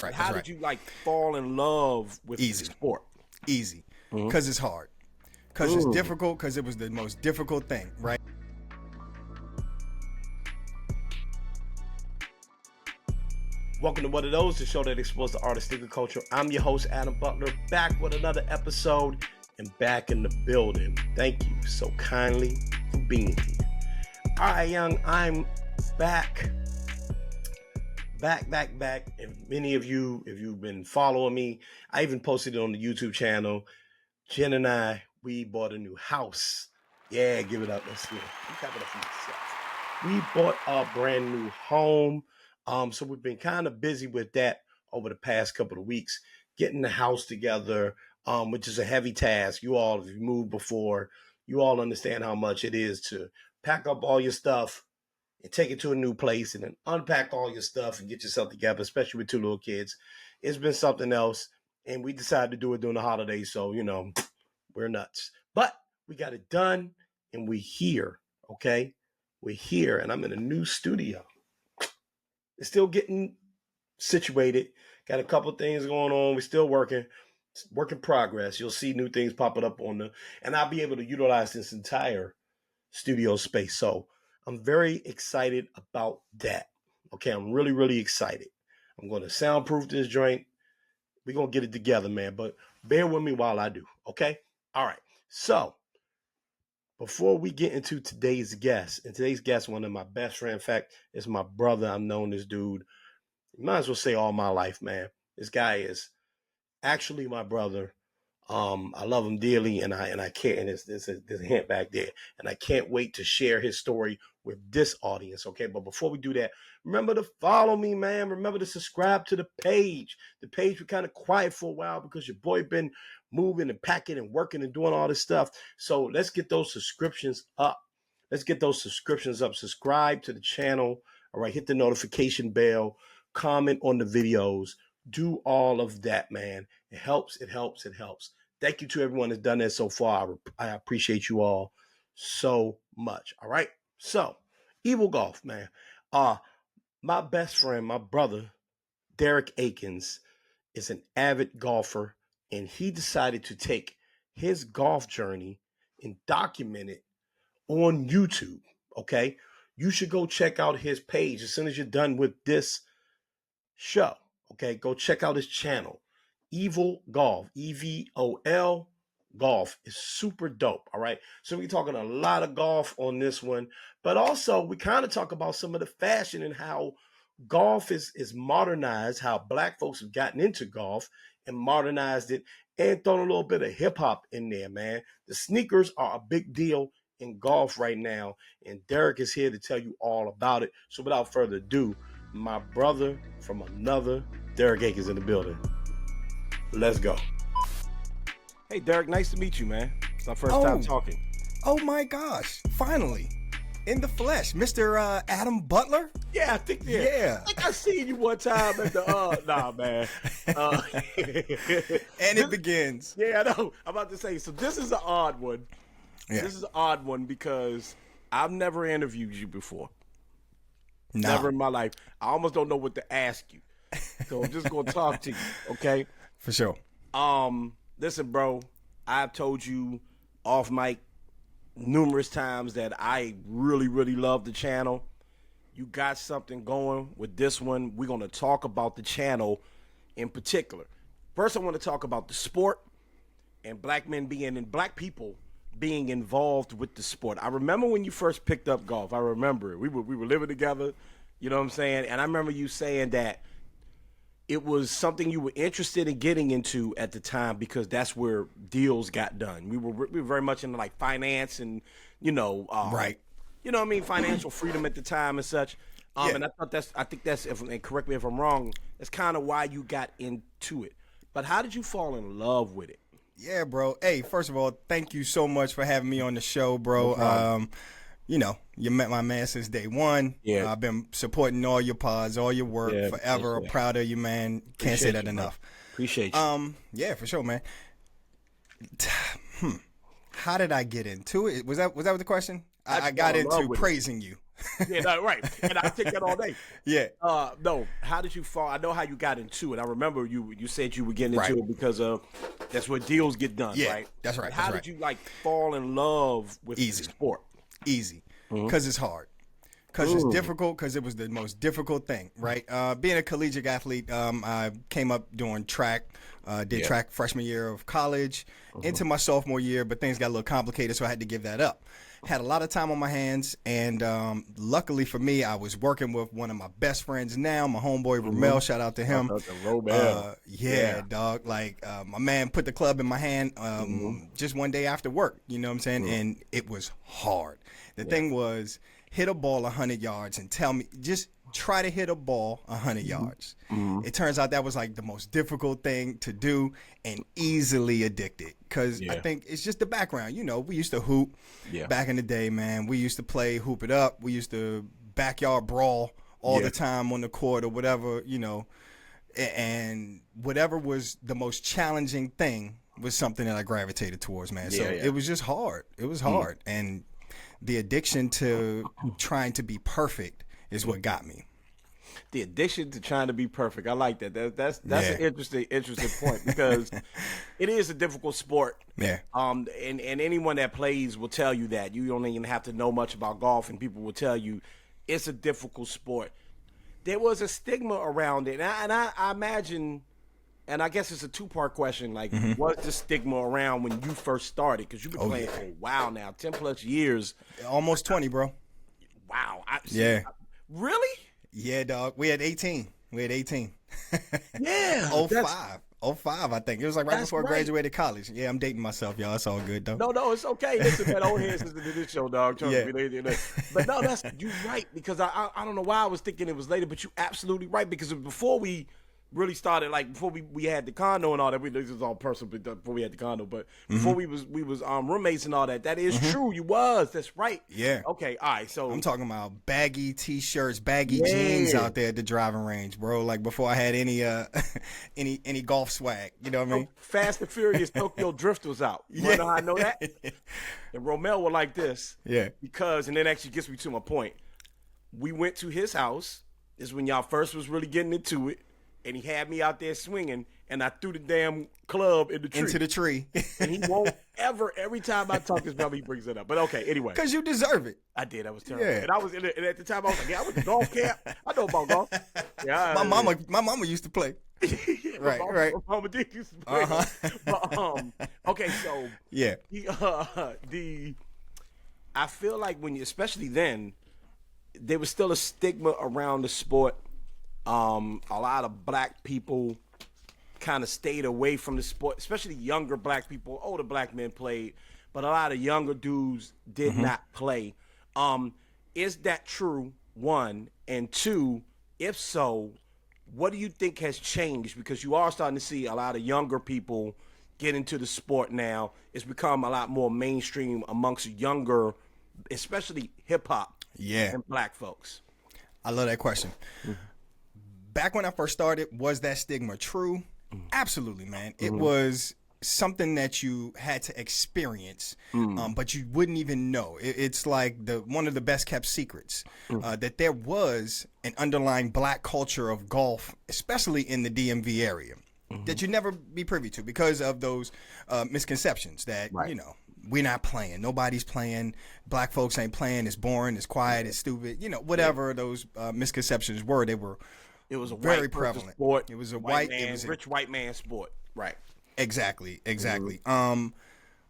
right. How did you like fall in love with the sport? Easy. Because it's hard. Because it's difficult. Because it was the most difficult thing, right? Welcome to What Are Those, the show that explores the art of sneaker culture. I'm your host, Adam Butler, back with another episode and back in the building. Thank you so kindly for being here. All right, young, I'm back. And many of you, if you've been following me, I even posted it on the YouTube channel. Jen and I, we bought a new house. Yeah, give it up. Let's see. You clap it up for yourself. We bought a brand new home. So we've been kind of busy with that over the past couple of weeks, getting the house together, which is a heavy task. You all, if you moved before, you all understand how much it is to pack up all your stuff and take it to a new place and then unpack all your stuff and get yourself together, especially with two little kids. It's been something else. And we decided to do it during the holidays. So, you know, we're nuts. But we got it done and we're here, okay? We're here and I'm in a new studio. It's still getting situated. Got a couple things going on. We're still working. It's work in progress. You'll see new things popping up and I'll be able to utilize this entire studio space. So I'm very excited about that. Okay, I'm really, really excited. I'm going to soundproof this joint. We're going to get it together, man. But bear with me while I do, okay? All right. So before we get into today's guest, one of my best friends, in fact, is my brother. I've known this dude, might as well say all my life, man. This guy is actually my brother. I love him dearly, and I can't. And there's a hint back there, and I can't wait to share his story with this audience. Okay, but before we do that, remember to follow me, man. Remember to subscribe to the page. The page was kind of quiet for a while because your boy been moving and packing and working and doing all this stuff. So let's get those subscriptions up. Subscribe to the channel. All right, hit the notification bell. Comment on the videos. Do all of that, man. It helps. Thank you to everyone that's done that so far. I appreciate you all so much. All right. So, Evil Golf, man. My best friend, my brother, Derek Aikens, is an avid golfer, and he decided to take his golf journey and document it on YouTube. Okay. You should go check out his page as soon as you're done with this show. Okay, go check out his channel, Evil Golf, EVOL Golf. Is super dope. All right, so we're talking a lot of golf on this one, but also we kind of talk about some of the fashion and how golf is modernized, how Black folks have gotten into golf and modernized it, and thrown a little bit of hip hop in there, man. The sneakers are a big deal in golf right now, and Derek is here to tell you all about it. So without further ado, my brother from another, Derek Aikens, in the building. Let's go. Hey, Derek, nice to meet you, man. It's our first time talking. Oh my gosh, finally. In the flesh, Mr. Adam Butler? Yeah, I think I seen you one time at the, nah, man. And it begins. Yeah, I know. I'm about to say, so this is an odd one. Yeah. This is an odd one because I've never interviewed you before. No. Never in my life. I almost don't know what to ask you. So I'm just going to talk to you, okay? For sure. Listen, bro, I've told you off mic numerous times that I really, really love the channel. You got something going with this one. We're going to talk about the channel in particular. First, I want to talk about the sport and black people being involved with the sport. I remember when you first picked up golf. I remember it. We were living together, you know what I'm saying? And I remember you saying that it was something you were interested in getting into at the time because that's where deals got done. We were very much into like finance and, right. You know what I mean? Financial freedom at the time and such. Yeah. And I think that's, and correct me if I'm wrong, that's kind of why you got into it. But how did you fall in love with it? Yeah, bro. Hey, first of all, thank you so much for having me on the show, bro. No, you met my man since day one. Yeah. I've been supporting all your pods, all your work forever. I'm proud of you, man. Can't say that enough. Appreciate you. Yeah, for sure, man. How did I get into it? Was that the question? I got into praising you. Yeah, no, right. And I take that all day. Yeah. No. How did you fall? I know how you got into it. I remember you said you were getting into Right. it because that's where deals get done, Yeah, right? that's right. But how That's did right. you like fall in love with the Easy. sport? Easy. Mm-hmm. Because it's hard. Because it's difficult, because it was the most difficult thing, right? Being a collegiate athlete, I came up doing track, did track freshman year of college, into my sophomore year, but things got a little complicated, so I had to give that up. Had a lot of time on my hands, and luckily for me, I was working with one of my best friends now, my homeboy Ramel, shout out to him. Dog. Like, my man put the club in my hand just one day after work, you know what I'm saying? And it was hard. The thing was, hit a ball 100 yards and tell me, just try to hit a ball 100 yards. It turns out that was like the most difficult thing to do and easily addicted because I think it's just the background. You know, we used to hoop back in the day, man. We used to play hoop it up. We used to backyard brawl all the time on the court or whatever, you know, and whatever was the most challenging thing was something that I gravitated towards, man. So it was just hard. It was hard. And the addiction to trying to be perfect is what got me. The addiction to trying to be perfect. I like that. That's an interesting point because it is a difficult sport. Yeah. And anyone that plays will tell you that. You don't even have to know much about golf, and people will tell you it's a difficult sport. There was a stigma around it, and I imagine. And I guess it's a two-part question. Like, was the stigma around when you first started? Because you've been playing for a while now, 10 plus years. Almost 20, bro. Wow. Really? Yeah, dog. We had 18. Yeah. 05, I think. It was like right before I graduated college. Yeah, I'm dating myself, y'all. It's all good, though. No, it's okay. Listen, man, old heads listen to this show, dog. Trust me. But no, you're right. Because I don't know why I was thinking it was later, but you're absolutely right. Because before we really started, like before we had the condo and all that. This is all personal before we had the condo, but before we was roommates and all that. That is true. You was. That's right. Yeah. Okay. All right. So I'm talking about baggy t-shirts, baggy jeans out there at the driving range, bro. Like before I had any any golf swag. You know what I mean? Fast and Furious Tokyo Drift was out. You wanna know how I know that? And Romel were like this. Yeah. Because, and that actually gets me to my point. We went to his house. This is when y'all first was really getting into it. And he had me out there swinging, and I threw the damn club in the tree. Into the tree. And he won't ever, every time I talk this about, he brings it up. But okay, anyway. Because you deserve it. I did. I was terrible. Yeah. And I was and at the time I was like, yeah, I went to golf camp. I know about golf. Yeah, my mama used to play. Yeah, right. My mama did used to play. But okay, so yeah. I feel like when you, especially then, there was still a stigma around the sport. A lot of black people kind of stayed away from the sport, especially younger black people. Older black men played, but a lot of younger dudes did not play. Is that true? One, and two, if so, what do you think has changed? Because you are starting to see a lot of younger people get into the sport now. It's become a lot more mainstream amongst younger, especially hip hop and black folks. I love that question. Back when I first started, was that stigma true? Absolutely, man. It was something that you had to experience, but you wouldn't even know. It's like one of the best kept secrets that there was an underlying black culture of golf, especially in the DMV area, that you'd never be privy to because of those misconceptions that, you know, we're not playing. Nobody's playing. Black folks ain't playing. It's boring. It's quiet. It's stupid. You know, whatever those misconceptions were, they were very prevalent. Sport. It was a rich white man sport. Right. Exactly.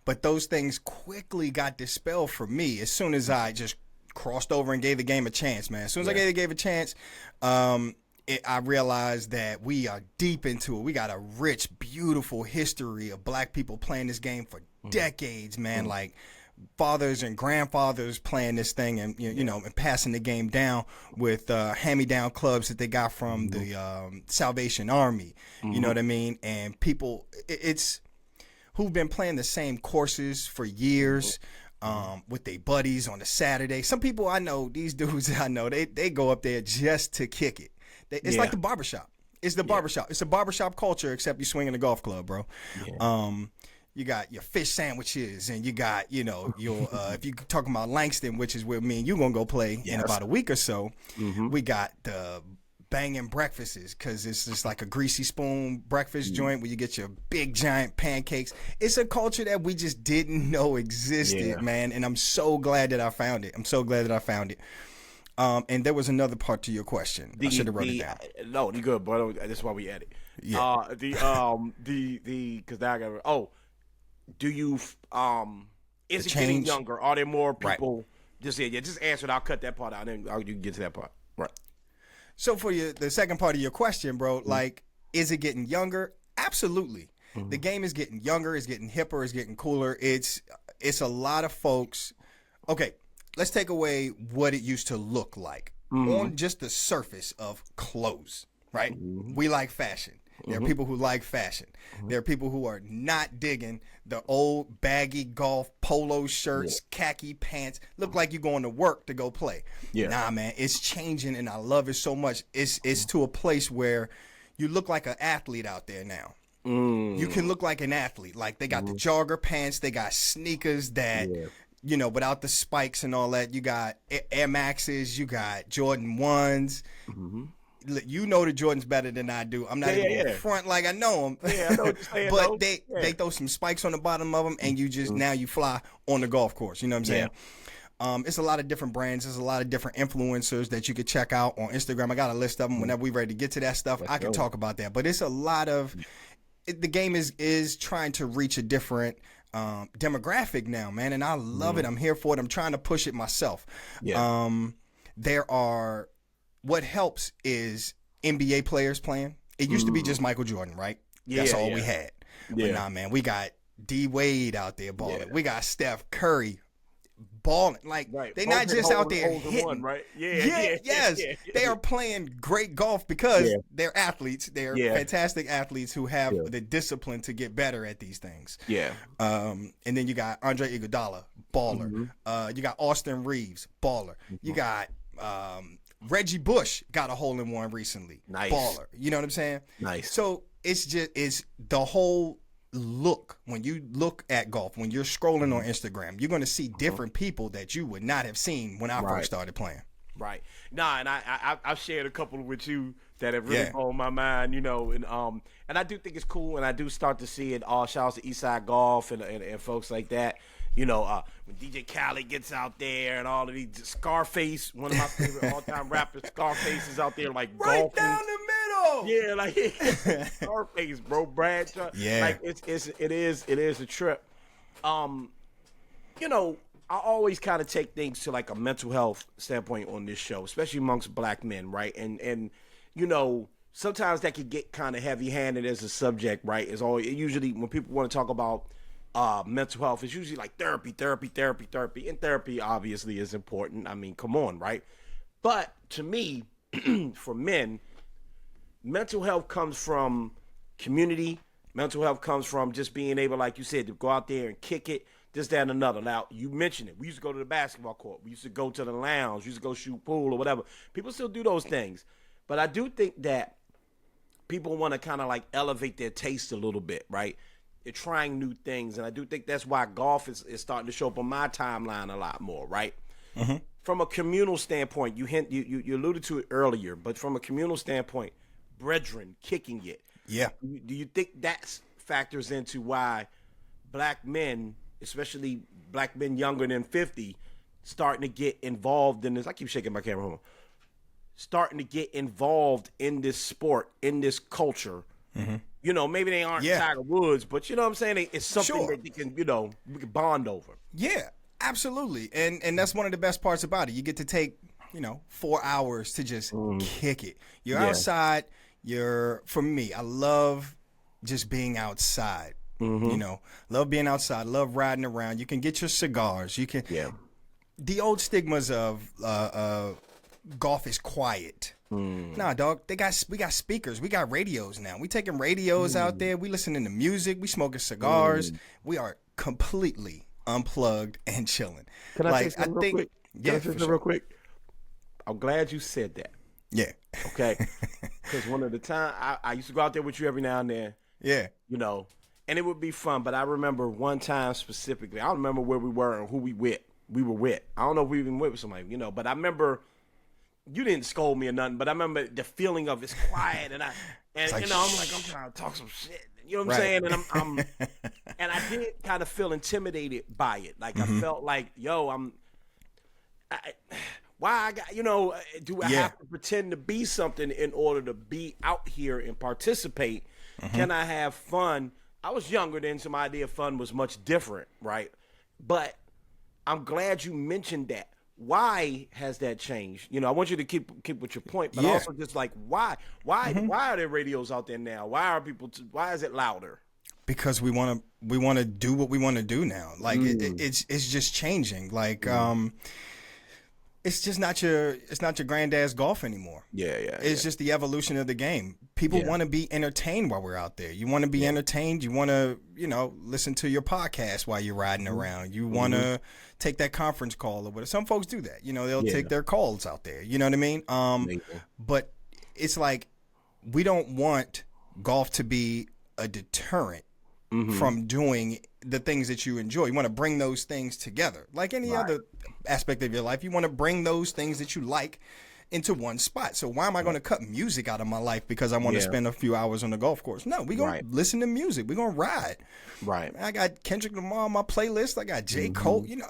But those things quickly got dispelled for me as soon as I just crossed over and gave the game a chance, man. As soon as I gave a chance, I realized that we are deep into it. We got a rich, beautiful history of black people playing this game for decades, man. Like fathers and grandfathers playing this thing and you know and passing the game down with hand-me-down clubs that they got from the Salvation Army. You know what I mean? And people, it's who've been playing the same courses for years. With their buddies on a Saturday. Some people I know, these dudes I know, they go up there just to kick it. It's like the barbershop. It's the barbershop. It's a barbershop culture, except you swinging a golf club, bro. you got your fish sandwiches, and you got, you know, your if you talking about Langston, which is where me and you gonna go play in about a week or so, we got the banging breakfasts, because it's just like a greasy spoon breakfast joint where you get your big giant pancakes. It's a culture that we just didn't know existed, man, and I'm so glad that I found it. And there was another part to your question. I should have wrote it down. No, you good, but that's why we edit. Yeah. Because now I got. Do you is it getting younger? Are there more people? Just answer it. I'll cut that part out, and then you can get to that part. Right. So for the second part of your question, bro, like, is it getting younger? Absolutely. The game is getting younger, it's getting hipper, it's getting cooler. It's a lot of folks. Okay, let's take away what it used to look like on just the surface of clothes, right? We like fashion. There are people who like fashion. There are people who are not digging the old baggy golf polo shirts, khaki pants. Look like you're going to work to go play. Nah, man, it's changing, and I love it so much. It's to a place where you look like an athlete out there now. You can look like an athlete. Like, they got the jogger pants, they got sneakers that, you know, without the spikes and all that. You got Air Maxes, you got Jordan 1s. You know the Jordans better than I do. I'm not even going to front like I know them. Yeah, I know what you're saying. But they throw some spikes on the bottom of them, and you just now you fly on the golf course. You know what I'm saying? It's a lot of different brands. There's a lot of different influencers that you could check out on Instagram. I got a list of them. Whenever we're ready to get to that stuff, I can talk about that. But it's a lot of the game is trying to reach a different demographic now, man, and I love it. I'm here for it. I'm trying to push it myself. There are. What helps is NBA players playing. It used to be just Michael Jordan, right? That's all we had. But nah, man, we got D Wade out there balling. We got Steph Curry balling. Like, they're not just out there hitting. One, right? They are playing great golf because they're athletes. They're fantastic athletes who have the discipline to get better at these things. And then you got Andre Iguodala, baller. You got Austin Reeves, baller. You got Reggie Bush got a hole-in-one recently. Baller. You know what I'm saying? So it's the whole look. When you look at golf, when you're scrolling on Instagram, you're going to see different people that you would not have seen when I first started playing. Nah, and I've shared a couple with you that have really blown my mind, you know, and I do think it's cool, and I do start to see it. All shouts to Eastside Golf and folks like that. You know, when DJ Khaled gets out there and all of these, Scarface, one of my favorite all-time rappers, Scarface is out there like golfing. Down the middle. Yeah, like Scarface, bro, Brad. Like it is a trip. You know, I always kind of take things to like a mental health standpoint on this show, especially amongst black men, right? And you know, sometimes that could get kind of heavy-handed as a subject, right? It's always usually when people want to talk about mental health, it's usually like therapy. And therapy obviously is important. I mean, come on, right? But to me, for men, mental health comes from community. Mental health comes from just being able, like you said, to go out there and kick it, this, that, and another. Now, you mentioned it. We used to go to the basketball court. We used to go to the lounge. We used to go shoot pool or whatever. People still do those things. But I do think that people want to kind of like elevate their taste a little bit, right? They're trying new things, and I do think that's why golf is starting to show up on my timeline a lot more, right? From a communal standpoint, you alluded to it earlier, but from a communal standpoint, brethren kicking it. Do you think that factors into why black men, especially black men younger than 50, starting to get involved in this? I keep shaking my camera. Hold on. Starting to get involved in this sport, in this culture. You know, maybe they aren't Tiger Woods, but you know what I'm saying? It's something that they can, you know, we can bond over. Yeah, absolutely. And that's one of the best parts about it. You get to take, you know, 4 hours to just kick it. You're outside. For me, I love just being outside. You know, love being outside, love riding around. You can get your cigars. You can. The old stigmas of golf is quiet. Nah, dog. We got speakers. We got radios now. We taking radios out there. We listening to music. We smoking cigars. We are completely unplugged and chilling. Can I say something real quick? Can I say something real quick? I'm glad you said that. Okay. Because one of the time I used to go out there with you every now and then. You know, And it would be fun. But I remember one time specifically. I don't remember where we were and who we were with. I don't know if we even went with somebody, but I remember you didn't scold me or nothing, but I remember the feeling of it's quiet and I'm like, I'm trying to talk some shit. You know what I'm saying? And I'm and I did kind of feel intimidated by it. Like I felt like, why I got, do I have to pretend to be something in order to be out here and participate? Can I have fun? I was younger then, so my idea of fun was much different, right? But I'm glad you mentioned that. Why has that changed? I want you to keep with your point, but also just like why are there radios out there now? Why is it louder? Because we want to do what we want to do now. Like it's just changing. Like it's just not your granddad's golf anymore. It's just the evolution of the game. People want to be entertained while we're out there. You want to be entertained. You want to, listen to your podcast while you're riding around. You want to take that conference call or whatever. Some folks do that. They'll take their calls out there. You know what I mean? But it's like we don't want golf to be a deterrent from doing the things that you enjoy. You want to bring those things together. Like any other aspect of your life, you want to bring those things that you like into one spot. So why am I going to cut music out of my life because I want to spend a few hours on the golf course? No, we're going to listen to music. We're going to ride. Right. I got Kendrick Lamar on my playlist. I got J. Cole. You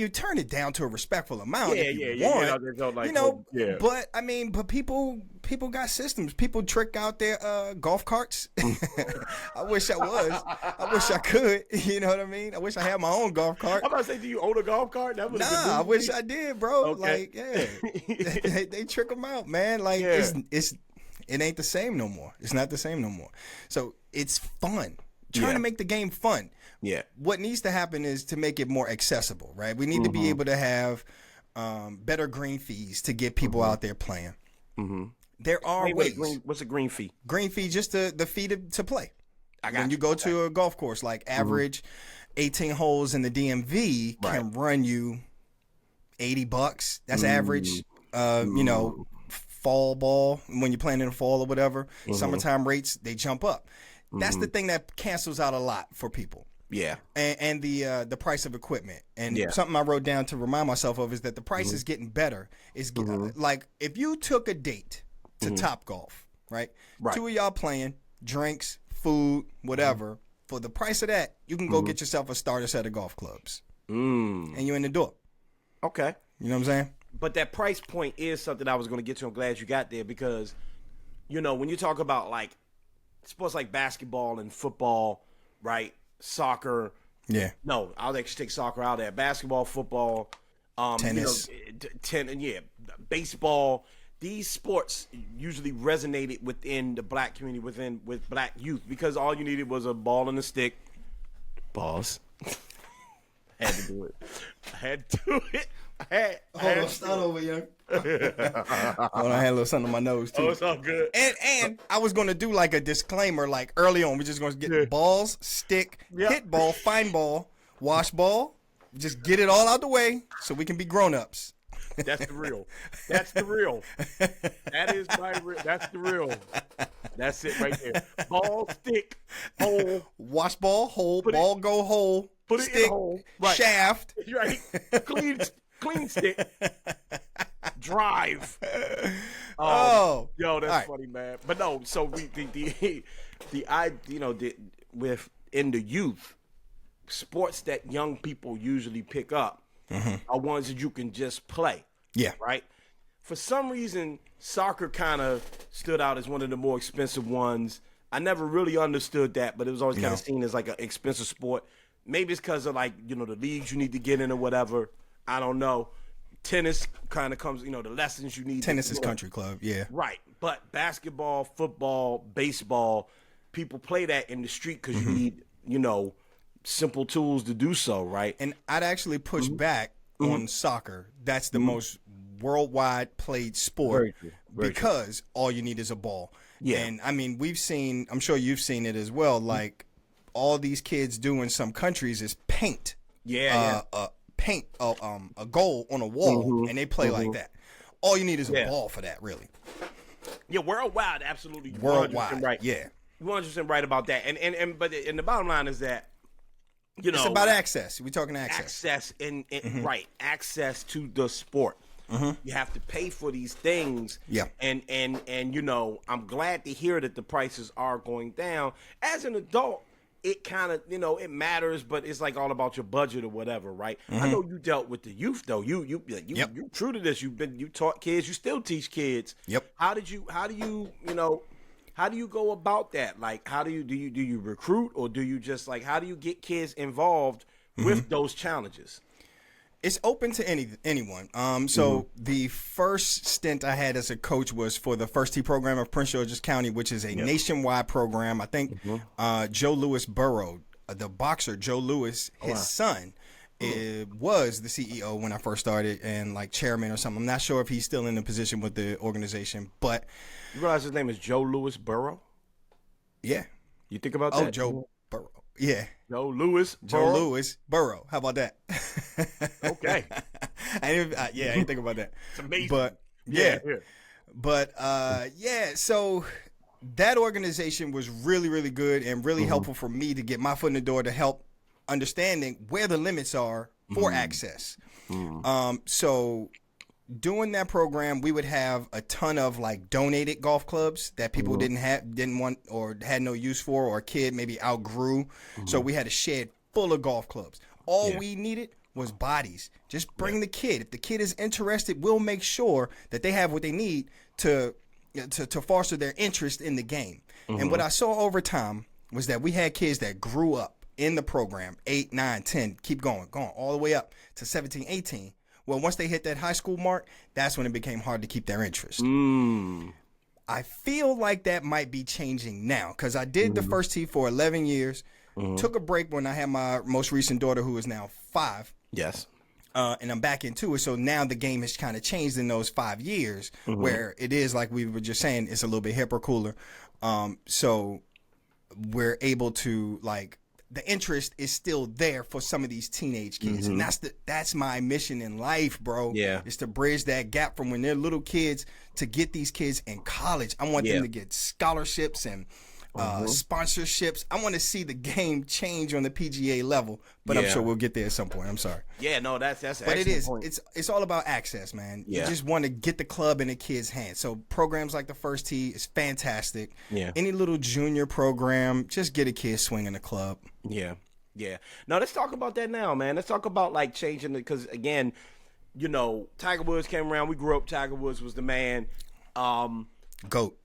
turn it down to a respectful amount if you want. But I mean, people got systems. People trick out their golf carts. I wish I was. I wish I could. You know what I mean? I wish I had my own golf cart. I'm about to say, do you own a golf cart? Nah, I wish I did, bro. Okay. Like, they trick them out, man. Like it ain't the same no more. It's not the same no more. So it's fun. Trying to make the game fun. Yeah. What needs to happen is to make it more accessible, right? We need to be able to have better green fees to get people out there playing. There are ways. What's a green fee? Green fee, just the fee to play. When you go to a golf course, like average 18 holes in the DMV can run you $80. That's average. Fall ball, when you're playing in the fall or whatever, summertime rates, they jump up. That's the thing that cancels out a lot for people. Yeah. And the price of equipment. And something I wrote down to remind myself of is that the price is getting better. It's like if you took a date to Top Golf, right? Two of y'all playing, drinks, food, whatever. For the price of that, you can go get yourself a starter set of golf clubs. And you're in the door. Okay. You know what I'm saying? But that price point is something I was going to get to. I'm glad you got there because, when you talk about like sports like basketball and football, right? Soccer. Yeah. No, I'll actually take soccer out of there. Basketball, football, tennis. Baseball. These sports usually resonated within the black community, with black youth, because all you needed was a ball and a stick. Pause. Had to do it. Hold on, start over, young. Hold on, I had a little something on my nose too. Oh, it's all good. And I was gonna do like a disclaimer, like early on, we're just gonna get balls, stick, hit ball, fine ball, wash ball. Just get it all out the way so we can be grown-ups. That's the real. That's the real. That is my real. That's the real. That's it right there. Ball, stick, hole. Wash ball, hole, ball, go hole. Put stick, it in hole. Right. Shaft. Right. Clean stick. Drive. Yo, that's funny, man. But no, so within the youth, sports that young people usually pick up are ones that you can just play. Yeah. Right? For some reason, soccer kind of stood out as one of the more expensive ones. I never really understood that, but it was always kind of seen as like an expensive sport. Maybe it's because of like, the leagues you need to get in or whatever. I don't know. Tennis kind of comes, the lessons you need. Tennis is country club, yeah. Right. But basketball, football, baseball, people play that in the street because you need, simple tools to do so, right? And I'd actually push back on soccer. That's the most worldwide played sport because all you need is a ball. Yeah. And I mean, I'm sure you've seen it as well, like all these kids do in some countries is paint. Yeah. Paint a goal on a wall and they play like that. All you need is a ball for that, really. Yeah, worldwide, absolutely. Worldwide, right. Yeah. 100% right about that. But the bottom line is that, you know, it's about access. We're talking access right, access to the sport. You have to pay for these things. Yeah. And you know, I'm glad to hear that the prices are going down. As an adult, it kind of, you know, it matters, but it's like all about your budget or whatever, right? I know you dealt with the youth though. You true to this. You taught kids. You still teach kids. Yep. How do you go about that? Like, how do you recruit, or do you just like, how do you get kids involved with those challenges? It's open to anyone. So the first stint I had as a coach was for the First Tee program of Prince George's County, which is a nationwide program. I think Joe Louis Burrow, the boxer Joe Louis, his son, was the CEO when I first started, and like chairman or something. I'm not sure if he's still in the position with the organization, but you realize his name is Joe Louis Burrow? Yeah. You think about that? Oh, Joe Burrow. Yeah. Joe Louis Burrow. How about that? Okay. I didn't think about that. It's amazing. But so that organization was really, really good and really helpful for me to get my foot in the door to help understanding where the limits are for access. So doing that program, we would have a ton of like donated golf clubs that people didn't want or had no use for, or a kid maybe outgrew. So we had a shed full of golf clubs. All we needed was bodies. Just bring the kid. If the kid is interested, we'll make sure that they have what they need to foster their interest in the game. And what I saw over time was that we had kids that grew up in the program, 8, 9, 10, keep going all the way up to 17, 18. Well, once they hit that high school mark, that's when it became hard to keep their interest. I feel like that might be changing now, because I did the First Tee for 11 years, took a break when I had my most recent daughter, who is now 5. Yes. And I'm back into it. So now the game has kind of changed in those 5 years, where it is, like we were just saying, it's a little bit hipper, cooler. So we're able to, like, the interest is still there for some of these teenage kids. And that's my mission in life, bro. Yeah. Is to bridge that gap from when they're little kids to get these kids in college. I want them to get scholarships and sponsorships. I want to see the game change on the PGA level, but I'm sure we'll get there at some point. I'm sorry. Yeah, no, that's but it is. Point. It's all about access, man. You just want to get the club in the kid's hands. So programs like the First Tee is fantastic. Yeah. Any little junior program, just get a kid swinging the club. Yeah. Yeah. Now let's talk about that now, man. Let's talk about like changing it, because again, you know, Tiger Woods came around. We grew up. Tiger Woods was the man. GOAT.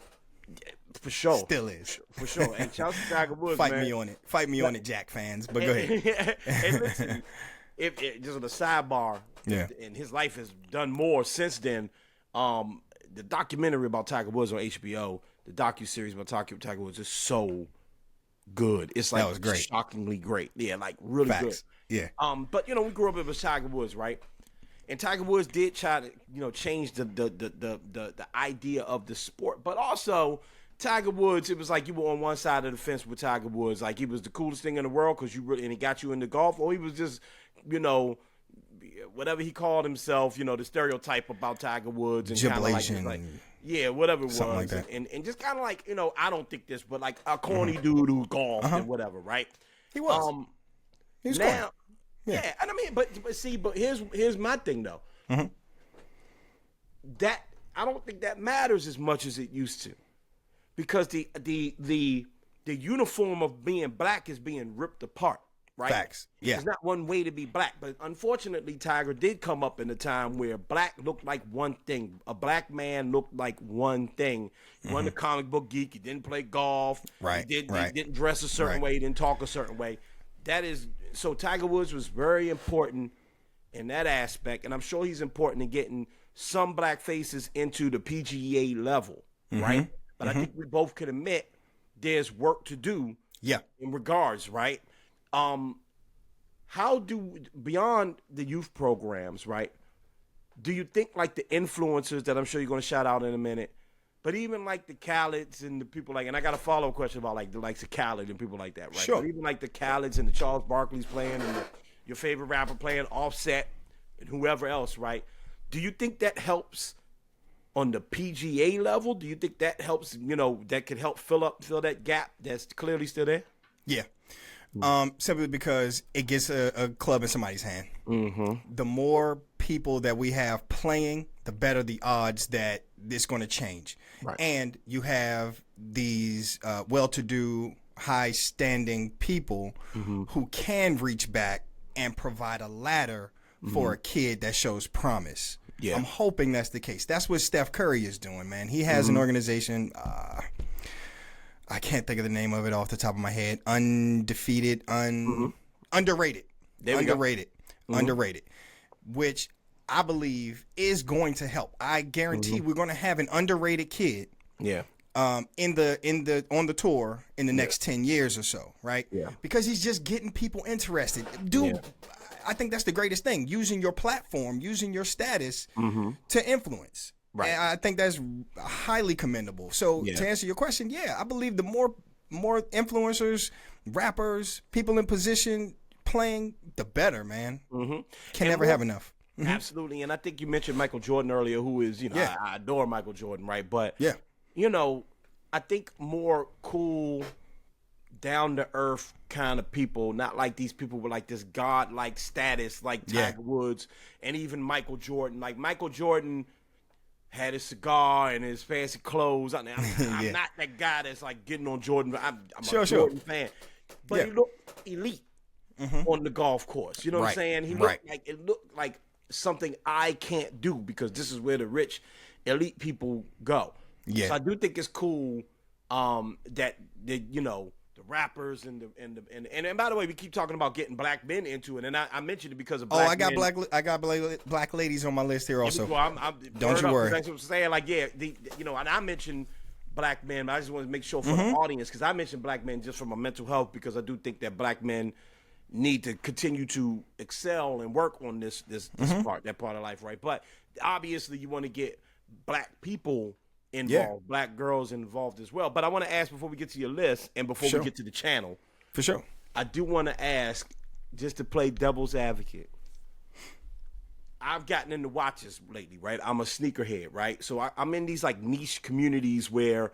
For sure. Still is. For sure. And Chelsea Tiger Woods, Fight me on it, Jack fans. But go ahead. And listen, just on the sidebar, and his life has done more since then. The documentary about Tiger Woods on HBO, the docuseries about Tiger Woods, is so good. It's like, that was great. Shockingly great. Yeah, like really Facts. Good. Yeah. But you know, we grew up with Tiger Woods, right? And Tiger Woods did try to, you know, change the idea of the sport, but also Tiger Woods, it was like you were on one side of the fence with Tiger Woods, like he was the coolest thing in the world because and he got you into golf, or he was just, you know, whatever he called himself, you know, the stereotype about Tiger Woods and kind of like, whatever it was, like that. And just kind of like, you know, I don't think this, but like a corny dude who golfed and whatever, right? He was. He was now, yeah, and I mean, but here's my thing though. That I don't think that matters as much as it used to. Because the uniform of being black is being ripped apart, right? Facts. Yeah. There's not one way to be black. But unfortunately, Tiger did come up in a time where black looked like one thing. A black man looked like one thing. He wasn't a comic book geek. He didn't play golf. Right. He didn't dress a certain way. He didn't talk a certain way. So Tiger Woods was very important in that aspect. And I'm sure he's important in getting some black faces into the PGA level, right? But I think we both can admit there's work to do in regards, right? How do, beyond the youth programs, right, do you think like the influencers that I'm sure you're going to shout out in a minute, but even like the Khaled's and the people like, and I got a follow-up question about like the likes of Khaled and people like that, right? Sure. But even like the Khaled's and the Charles Barkley's playing and your favorite rapper playing, Offset and whoever else, right? Do you think that helps on the PGA level? Do you think that helps, that could help fill that gap that's clearly still there? Yeah. Simply because it gets a club in somebody's hand. Mm-hmm. The more people that we have playing, the better the odds that it's going to change. Right. And you have these well-to-do, high-standing people who can reach back and provide a ladder for a kid that shows promise. Yeah. I'm hoping that's the case. That's what Steph Curry is doing, man. He has an organization. I can't think of the name of it off the top of my head. Undefeated, underrated. Underrated. Which I believe is going to help. I guarantee we're going to have an underrated kid. Yeah. On the tour in the next 10 years or so, right? Yeah. Because he's just getting people interested. Dude, I think that's the greatest thing. Using your platform, using your status to influence. Right. And I think that's highly commendable. So to answer your question, I believe the more influencers, rappers, people in position playing, the better, man. Can never have enough. Absolutely. And I think you mentioned Michael Jordan earlier, who is, I adore Michael Jordan, right? But, I think more cool, down-to-earth kind of people, not like these people with like this god-like status like Tiger Woods and even Michael Jordan. Like Michael Jordan had his cigar and his fancy clothes. I'm not that guy that's like getting on Jordan. I'm a Jordan fan. But he looked elite on the golf course. You know what I'm saying? He looked like it looked like something I can't do because this is where the rich elite people go. Yeah. So I do think it's cool that the rappers and by the way, we keep talking about getting black men into it, and I mentioned it because of black men. I got black ladies on my list here also. Don't you worry. That's what I'm saying. Like, and I mentioned black men, but I just want to make sure for the audience, because I mentioned black men just from my mental health, because I do think that black men need to continue to excel and work on this part of life, right? But obviously, you want to get black people involved, black girls involved as well. But I want to ask before we get to your list and before we get to the channel, for sure, I do want to ask, just to play devil's advocate. I've gotten into watches lately, right? I'm a sneakerhead, right? So I'm in these like niche communities where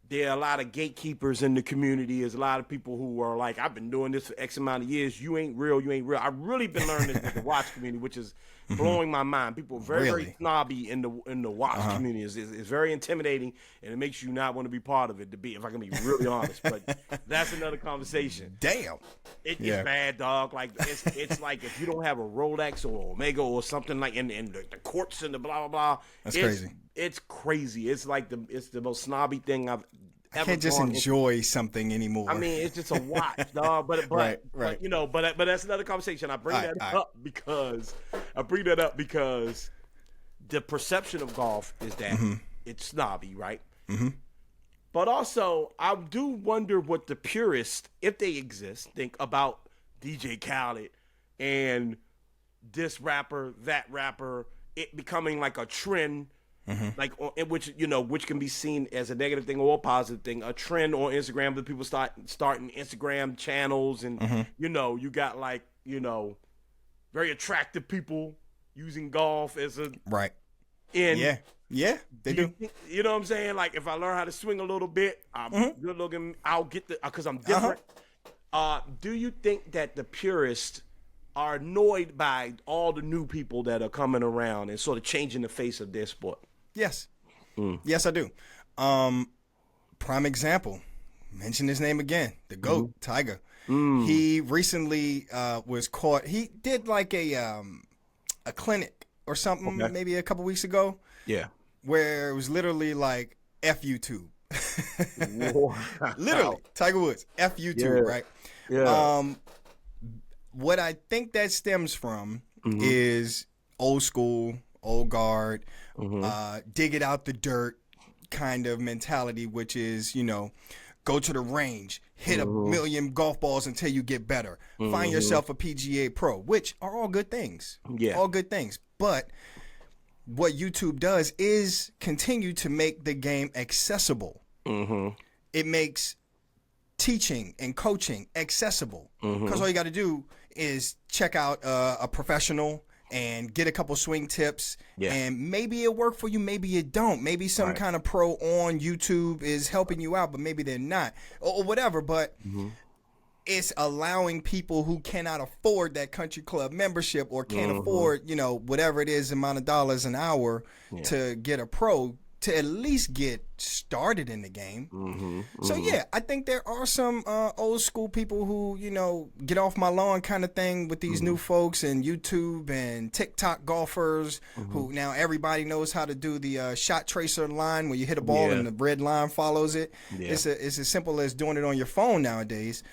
there are a lot of gatekeepers in the community. There's a lot of people who are like, I've been doing this for X amount of years. You ain't real. I've really been learning this with the watch community, which is blowing my mind. People are very snobby in the watch community. It's very intimidating, and it makes you not want to be part of it, if I can be really honest. But that's another conversation. Damn. It's bad, dog. Like, it's like if you don't have a Rolex or Omega or something like in the courts and the blah, blah, blah. That's crazy. It's crazy. It's like it's the most snobby thing I've ever. I can't just enjoy something anymore. I mean, it's just a watch, dog. But right. But that's another conversation. I bring that up because the perception of golf is that it's snobby, right? But also, I do wonder what the purists, if they exist, think about DJ Khaled and this rapper, that rapper, it becoming like a trend. Like which can be seen as a negative thing or a positive thing. A trend on Instagram that people starting Instagram channels, and you got like very attractive people using golf as a And they do. You know what I'm saying? Like, if I learn how to swing a little bit, I'm good looking. I'll get because I'm different. Do you think that the purists are annoyed by all the new people that are coming around and sort of changing the face of their sport? Yes. Yes, I do. Prime example. Mention his name again. The GOAT, Tiger. He recently was caught. He did like a clinic or something maybe a couple weeks ago. Yeah. Where it was literally like F YouTube. Literally. Tiger Woods. F YouTube, right? Yeah. What I think that stems from is old school, old guard, dig it out the dirt kind of mentality, which is, go to the range, hit a million golf balls until you get better. Find yourself a PGA pro, which are all good things. Yeah. All good things. But what YouTube does is continue to make the game accessible. It makes teaching and coaching accessible. Because all you got to do is check out a professional and get a couple swing tips, Yeah. and maybe it work for you, maybe it don't. Maybe some kind of pro on YouTube is helping you out, but maybe they're not, or whatever. But it's allowing people who cannot afford that country club membership or can't afford, you know, whatever it is amount of dollars an hour to get a pro, to at least get started in the game. So yeah, I think there are some old school people who, you know, get off my lawn kind of thing with these new folks and YouTube and TikTok golfers who now everybody knows how to do the shot tracer line where you hit a ball and the red line follows it. It's as simple as doing it on your phone nowadays.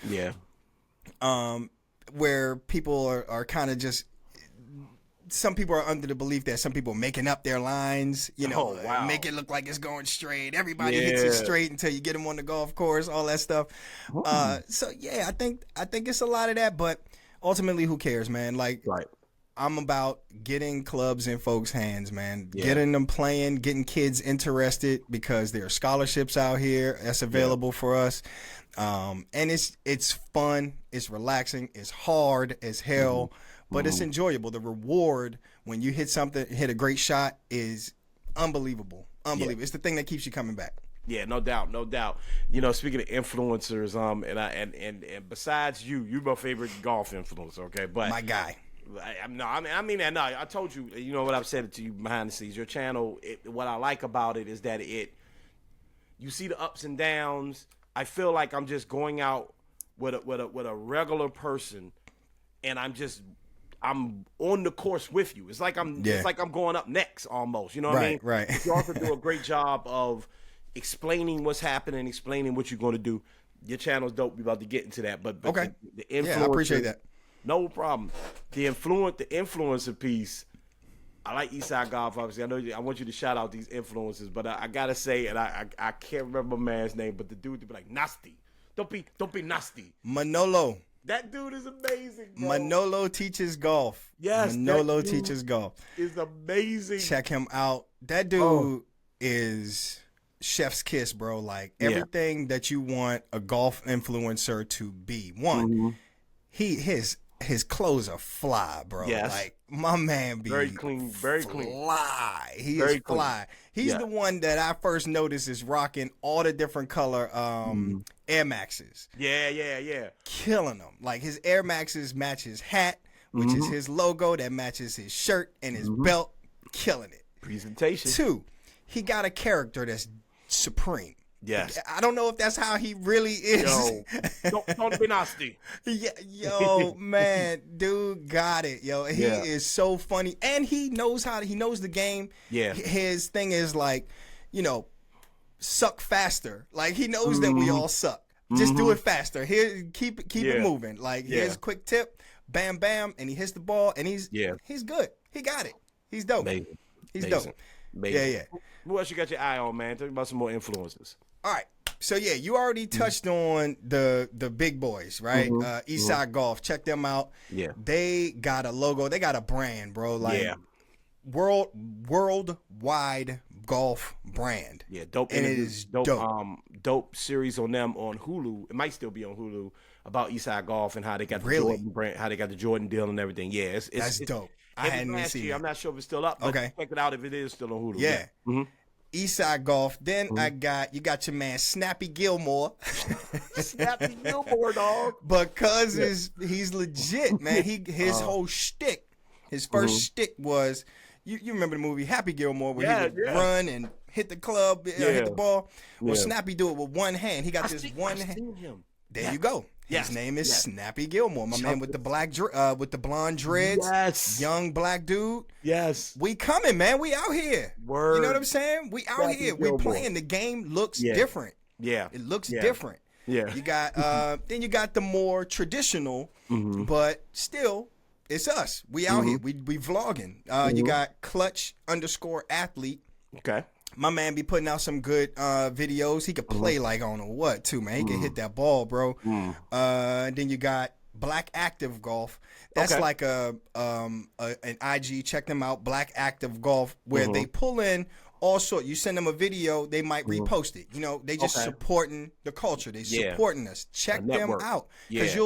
Where people are kind of just, some people are under the belief that some people are making up their lines, you know, make it look like it's going straight. Everybody hits it straight until you get them on the golf course, all that stuff. So yeah, I think it's a lot of that, but ultimately, who cares, man? Like, I'm about getting clubs in folks' hands, man. Getting them playing, getting kids interested, because there are scholarships out here that's available for us. And it's fun, it's relaxing, it's hard as hell, but it's enjoyable. The reward when you hit a great shot is unbelievable. It's the thing that keeps you coming back. Yeah, no doubt. You know, speaking of influencers, and besides you're my favorite golf influencer, okay? But my guy. I mean that. No, I told you. You know what I've said to you behind the scenes. Your channel. What I like about it is that you see the ups and downs. I feel like I'm just going out with a regular person, and I'm on the course with you. It's like I'm going up next almost. You know what I mean? Right. You also do a great job of explaining what's happening, explaining what you're going to do. Your channel's dope. We're about to get into that. But okay. The influencer, yeah, I appreciate that. No problem. The influencer piece. I like Eastside Golf, obviously. I want you to shout out these influencers, but I gotta say, and I can't remember my man's name, but the dude to be like nasty. Don't be nasty. Manolo. That dude is amazing, bro. Manolo teaches golf. Yes, Manolo teaches golf. Is amazing. Check him out. That dude is chef's kiss, bro. Like everything that you want a golf influencer to be. One, his clothes are fly, bro. Yes. Like my man be very clean. Fly. He very is fly. Clean. He's the one that I first noticed is rocking all the different color Air Maxes. Yeah. Killing them. Like his Air Maxes match his hat, which is his logo, that matches his shirt and his belt. Killing it. Presentation. 2, he got a character that's supreme. Yes. I don't know if that's how he really is. Yo, don't be nasty. Yo, man, dude got it. Yo, he is so funny, and he knows the game. Yeah. His thing is like, you know, suck faster. Like he knows that we all suck. Just do it faster. Here, keep it moving. Like here's a quick tip, bam, bam, and he hits the ball, and he's good. He got it. He's dope. Amazing. He's dope. Amazing. Yeah. Who else you got your eye on, man? Tell me about some more influencers. All right. So yeah, you already touched on the big boys, right? Eastside Golf. Check them out. Yeah. They got a logo. They got a brand, bro. Like worldwide golf brand. Yeah, dope. And it is dope. Dope series on them on Hulu. It might still be on Hulu about Eastside Golf and how they got the Jordan brand, how they got the Jordan deal and everything. Yeah, it's dope. I hadn't seen it. I'm not sure if it's still up, but check it out if it is still on Hulu. Yeah. Eastside Golf. Then you got your man Snappy Gilmore. Snappy Gilmore, dog. Because he's legit, man. His whole shtick, his first shtick was, you remember the movie Happy Gilmore where he would run and hit the club, hit the ball. Well, Snappy do it with one hand. He got one hand. There you go. His name is Snappy Gilmore, my man with the with the blonde dreads. Yes. Young black dude. Yes. We coming, man. We out here. Word. You know what I'm saying? We out Snappy here. Gilmore. We playing. The game looks different. Yeah. It looks different. Yeah. You got then you got the more traditional, but still it's us. We out here. We vlogging. You got Clutch_athlete. Okay. My man be putting out some good videos. He could play like on what too, man. He can hit that ball, bro. Then you got Black Active Golf. That's like an IG. Check them out, Black Active Golf, where they pull in all sorts. You send them a video, they might repost it. You know, they just supporting the culture. They supporting us. Check them out because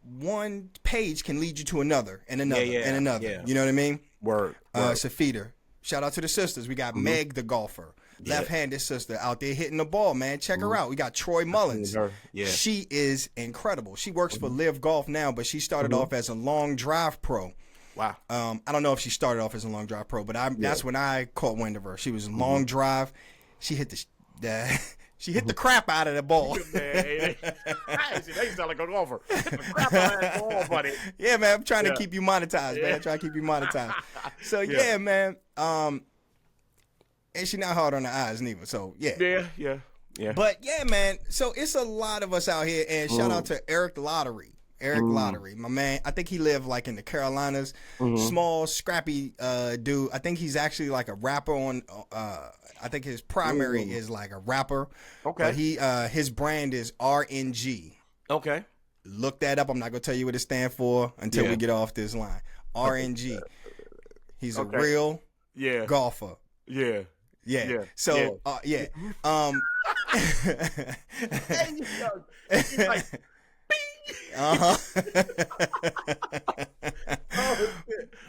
one page can lead you to another and another and another. Yeah. You know what I mean? Word. It's a feeder. Shout out to the sisters. We got Meg the golfer, left-handed sister out there hitting the ball, man. Check her out. We got Troy Mullins. Yeah. She is incredible. She works for Live Golf now, but she started off as a long drive pro. Wow. I don't know if she started off as a long drive pro, but that's when I caught wind of her. She was a long drive. She hit she hit the crap out of the ball. Man, they sound like a golfer. The crap out of that ball, buddy. Yeah, man. I'm trying to keep you monetized, man. I'm trying to keep you monetized. So yeah, man. And she not hard on the eyes neither. So yeah. Yeah. But yeah, man. So it's a lot of us out here, and shout out to Eric Lottery. Lottery, my man. I think he lived like in the Carolinas. Small, scrappy dude. I think he's actually like a rapper on. I think his primary is like a rapper. Okay. But his brand is RNG. Okay. Look that up. I'm not gonna tell you what it stands for until we get off this line. RNG. He's a real golfer. Yeah. Yeah. So yeah. He's like,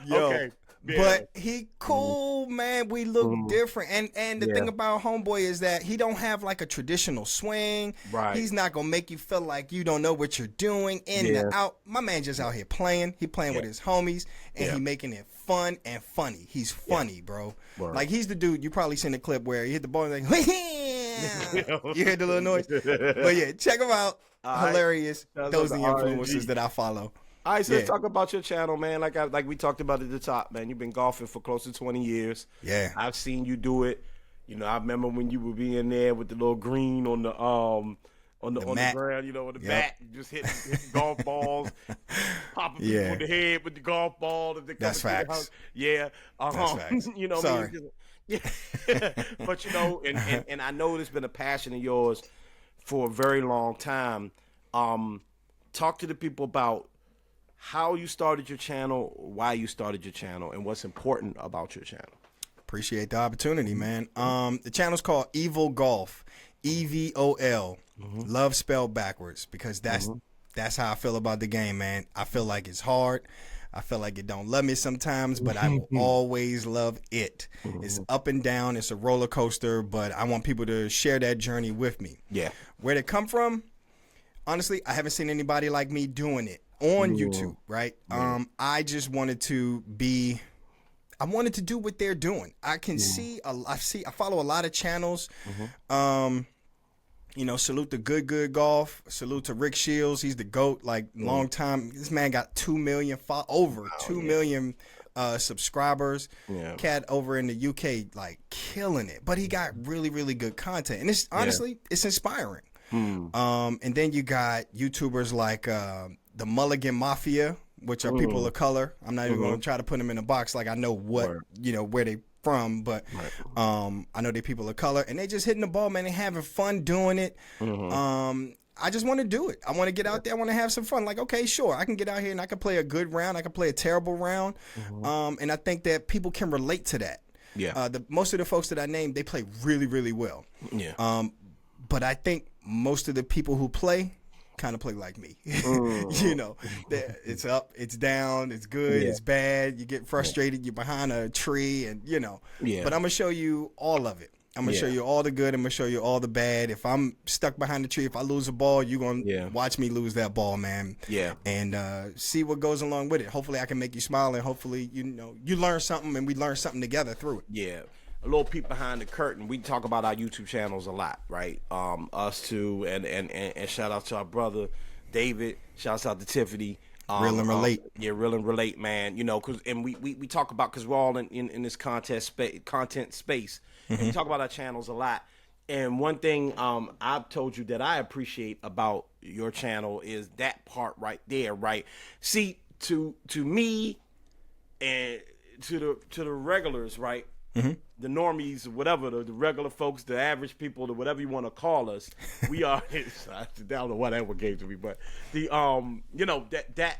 Yo, okay. but he cool, man. We look different, and the thing about homeboy is that he don't have like a traditional swing. Right. He's not gonna make you feel like you don't know what you're doing in the out. My man just out here playing. He playing with his homies, and he making it fun and funny. He's funny, bro. Word. Like he's the dude you probably seen the clip where he hit the ball and like, you heard the little noise. But yeah, check him out. Hilarious. Those are the influences that I follow. All right, so let's talk about your channel, man. Like we talked about at the top, man. You've been golfing for close to 20 years. Yeah. I've seen you do it. You know, I remember when you were being there with the little green on the ground, on the ground, you know, with the bat, just hitting golf balls, popping people in the head with the golf ball. That's facts. Yeah. That's facts. You know, sorry. But you know, and I know it's been a passion of yours for a very long time. Talk to the people about how you started your channel, why you started your channel, and what's important about your channel. Appreciate the opportunity, man. The channel's called Evil Golf, EVOL. Love spelled backwards, because that's how I feel about the game, man. I feel like it's hard. I feel like it don't love me sometimes, but I will always love it. It's up and down. It's a roller coaster, but I want people to share that journey with me. Yeah. Where'd it come from? Honestly, I haven't seen anybody like me doing it on YouTube, right? I just wanted to I wanted to do what they're doing. I can I follow a lot of channels. You know, salute to Good Golf. Salute to Rick Shields. He's the GOAT, like long time. This man got 2 million, over 2 million subscribers. Yeah. Cat over in the UK, like killing it. But he got really, really good content. And it's honestly, it's inspiring. And then you got YouTubers like the Mulligan Mafia, which are people of color. I'm not even going to try to put them in a box like I know what, you know, where they from, but I know they're people of color, and they just hitting the ball, man. They having fun doing it. I just want to do it. I want to get out there. I want to have some fun. Like, okay, sure, I can get out here and I can play a good round. I can play a terrible round. And I think that people can relate to that. Yeah. Most of the folks that I named, they play really, really well. Yeah. But I think most of the people who play kind of play like me. You know, it's up, it's down, it's good, it's bad. You get frustrated, you're behind a tree, and you know. Yeah. But I'm gonna show you all of it. I'm gonna show you all the good. I'm gonna show you all the bad. If I'm stuck behind the tree, if I lose a ball, you're gonna watch me lose that ball, man. Yeah. And see what goes along with it. Hopefully, I can make you smile, and hopefully, you know, you learn something, and we learn something together through it. Yeah. A little peek behind the curtain. We talk about our YouTube channels a lot, right? Us two, and shout out to our brother David. Shouts out to Tiffany. Real and relate. Yeah, real and relate, man. You know, cause we talk about, because we're all in this content space. And we talk about our channels a lot. And one thing I've told you that I appreciate about your channel is that part right there, right? See, to me and to the regulars, right? The normies, whatever, the regular folks, the average people, the whatever you want to call us, we are. I don't know what that one gave to me, but the you know, that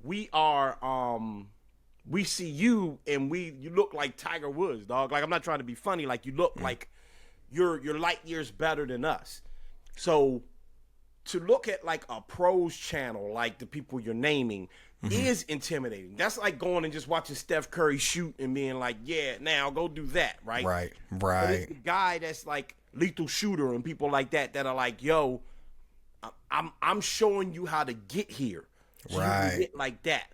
we are we see you and you look like Tiger Woods, dog. Like, I'm not trying to be funny. Like, you look like you're light years better than us. So to look at like a pros channel, like the people you're naming, is intimidating. That's like going and just watching Steph Curry shoot and being like, yeah, now go do that, right? Right, But it's right. the guy that's like Lethal Shooter and people like that are like, yo, I'm showing you how to get here, so you can Right. get like that.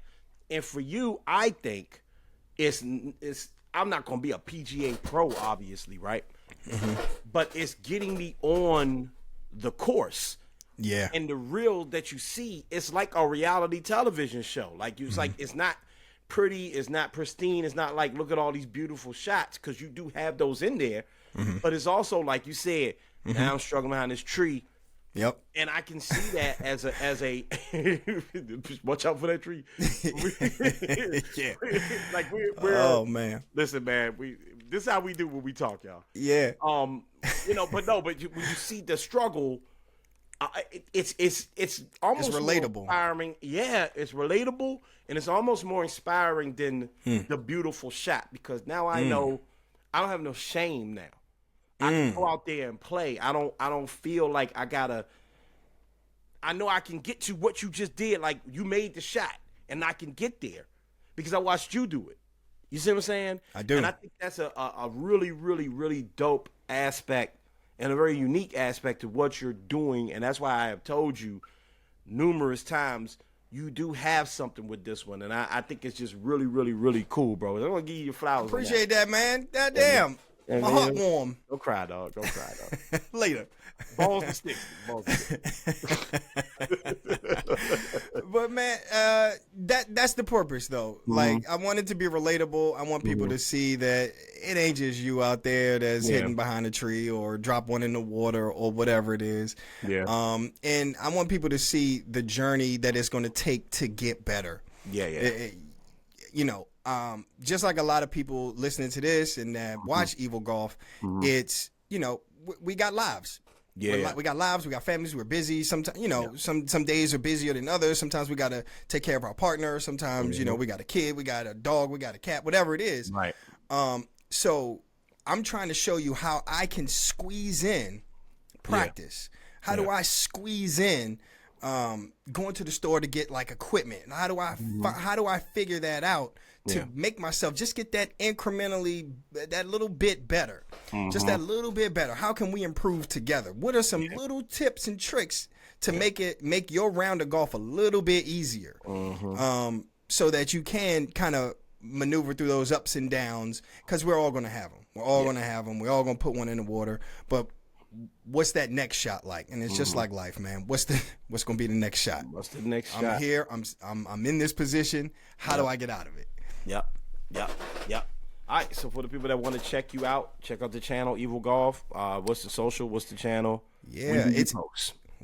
And for you, I think it's I'm not gonna be a PGA pro, obviously, right? But it's getting me on the course. Yeah. And the reel that you see, it's like a reality television show. Like it's like it's not pretty, it's not pristine, it's not like look at all these beautiful shots, because you do have those in there. But it's also like you said, now I'm struggling behind this tree. Yep. And I can see that as a watch out for that tree. Yeah. Like we're Oh man. listen, man, this is how we do when we talk, y'all. Yeah. When you see the struggle, it's almost It's relatable. more inspiring. Yeah, it's relatable, and it's almost more inspiring than the beautiful shot, because now I know I don't have no shame now. I can go out there and play. I don't feel like I gotta. I know I can get to what you just did. Like, you made the shot, and I can get there because I watched you do it. You see what I'm saying? I do. And I think that's a really, really, really dope aspect and a very unique aspect of what you're doing. And that's why I have told you numerous times you do have something with this one. And I think it's just really, really, really cool, bro. I'm going to give you your flowers. Appreciate that, man. God damn. Yeah, My man. heart warm. Don't cry, dog. Don't cry, dog. Later. Balls and sticks. Balls and sticks. But man, that's the purpose though. Like, I want it to be relatable. I want people to see that it ain't just you out there that's hidden behind a tree or drop one in the water or whatever it is. Yeah. And I want people to see the journey that it's going to take to get better. Yeah. Just like a lot of people listening to this and that watch Evil Golf, it's, we got lives. Yeah. We got lives, we got families, we're busy. Sometimes, some days are busier than others. Sometimes we got to take care of our partner. Sometimes, we got a kid, we got a dog, we got a cat, whatever it is. Right. So I'm trying to show you how I can squeeze in practice. How do I squeeze in going to the store to get like equipment? How do I figure that out to make myself just get that incrementally, that little bit better, just that little bit better? How can we improve together? What are some little tips and tricks to make your round of golf a little bit easier, so that you can kind of maneuver through those ups and downs? Because we're all going to have them. We're all going to have them. We're all going to put one in the water, but what's that next shot like? And it's just like life, man. What's going to be the next shot? What's the next shot? I'm here. I'm in this position. How do I get out of it? Yep. All right. So for the people that want to check you out, check out the channel Evil Golf. What's the social? What's the channel? Yeah,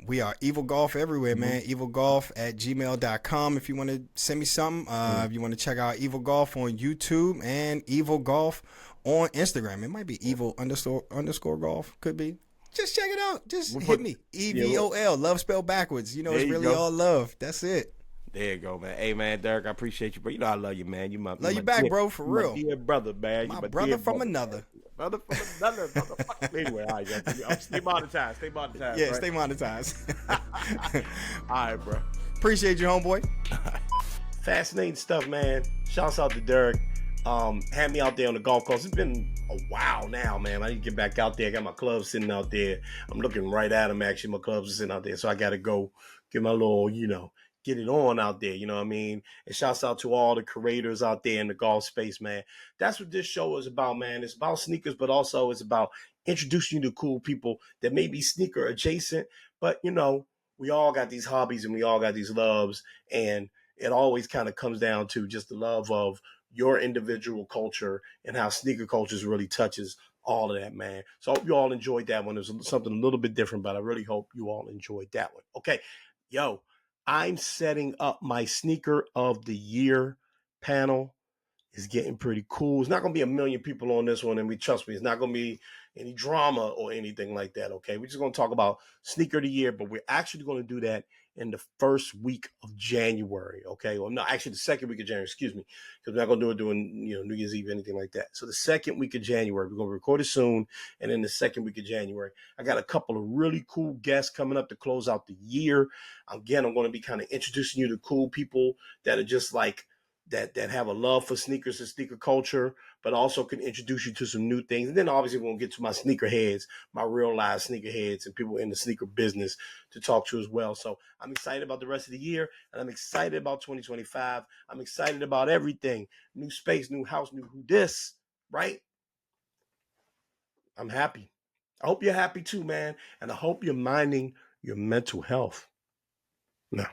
we are Evil Golf everywhere, man. evilgolf@gmail.com if you want to send me something. If you want to check out Evil Golf on YouTube and Evil Golf on Instagram. It might be evil underscore golf. Could be. Just check it out. Just hit me. EVOL. Love spelled backwards. It's really all love. That's it. There you go, man. Hey, man, Derek, I appreciate you, bro. I love you, man. Love you back, bro, for real. My dear brother, man. My brother from another. Brother from another. Anyway, all right, stay monetized. Yeah, right? Stay monetized. All right, bro. Appreciate you, homeboy. Fascinating stuff, man. Shouts out to Derek. Had me out there on the golf course. It's been a while now, man. I need to get back out there. I got my clubs sitting out there. I'm looking right at them, actually. My clubs are sitting out there. So I got to go get my little, get it on out there. You know what I mean? And shouts out to all the creators out there in the golf space, man. That's what this show is about, man. It's about sneakers, but also it's about introducing you to cool people that may be sneaker adjacent. But, we all got these hobbies and we all got these loves. And it always kind of comes down to just the love of your individual culture and how sneaker cultures really touches all of that, man. So I hope you all enjoyed that one. It was something a little bit different, but I really hope you all enjoyed that one. Okay. Yo, I'm setting up my sneaker of the year panel. It's getting pretty cool. It's not going to be a million people on this one. And trust me, it's not going to be any drama or anything like that, okay? We're just going to talk about sneaker of the year, but we're actually going to do that in the first week of January, okay? Well, no, actually the second week of January, excuse me, because we're not going to do it during, New Year's Eve, anything like that. So the second week of January, we're going to record it soon, and then the second week of January, I got a couple of really cool guests coming up to close out the year. Again, I'm going to be kind of introducing you to cool people that are just like, that have a love for sneakers and sneaker culture, but also can introduce you to some new things. And then obviously we're going to get to my sneaker heads, my real live sneaker heads and people in the sneaker business to talk to as well. So I'm excited about the rest of the year, and I'm excited about 2025. I'm excited about everything. New space, new house, new who this, right? I'm happy. I hope you're happy too, man. And I hope you're minding your mental health. Now,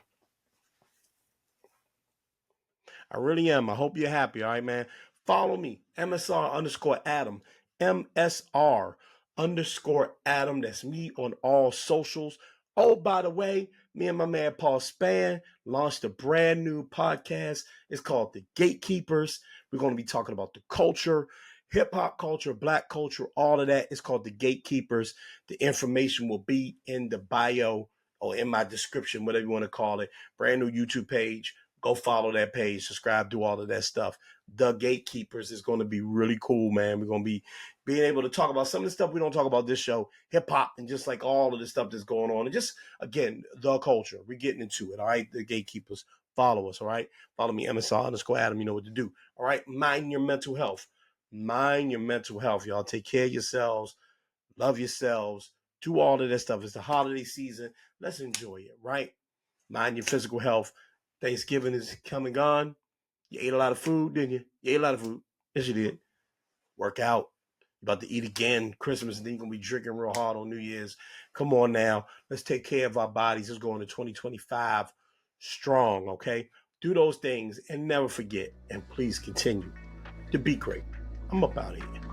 I really am. I hope you're happy. All right, man. Follow me, MSR_Adam, MSR_Adam. That's me on all socials. Oh, by the way, me and my man Paul Spann launched a brand new podcast. It's called The Gatekeepers. We're going to be talking about the culture, hip hop culture, black culture, all of that. It's called The Gatekeepers. The information will be in the bio or in my description, whatever you want to call it. Brand new YouTube page. Go follow that page, subscribe, do all of that stuff. The Gatekeepers is going to be really cool, man. We're going to be being able to talk about some of the stuff we don't talk about this show, hip hop, and just like all of the stuff that's going on. And just, again, the culture. We're getting into it, all right? The Gatekeepers. Follow us, all right? Follow me, MSR_Adam. You know what to do, all right? Mind your mental health. Mind your mental health, y'all. Take care of yourselves. Love yourselves. Do all of that stuff. It's the holiday season. Let's enjoy it, right? Mind your physical health. Thanksgiving is coming on. You ate a lot of food, didn't you? You ate a lot of food. Yes, you did. Work out. You're about to eat again. Christmas, and then you're going to be drinking real hard on New Year's. Come on now. Let's take care of our bodies. Let's go into 2025 strong, okay? Do those things and never forget. And please continue to be great. I'm up out of here.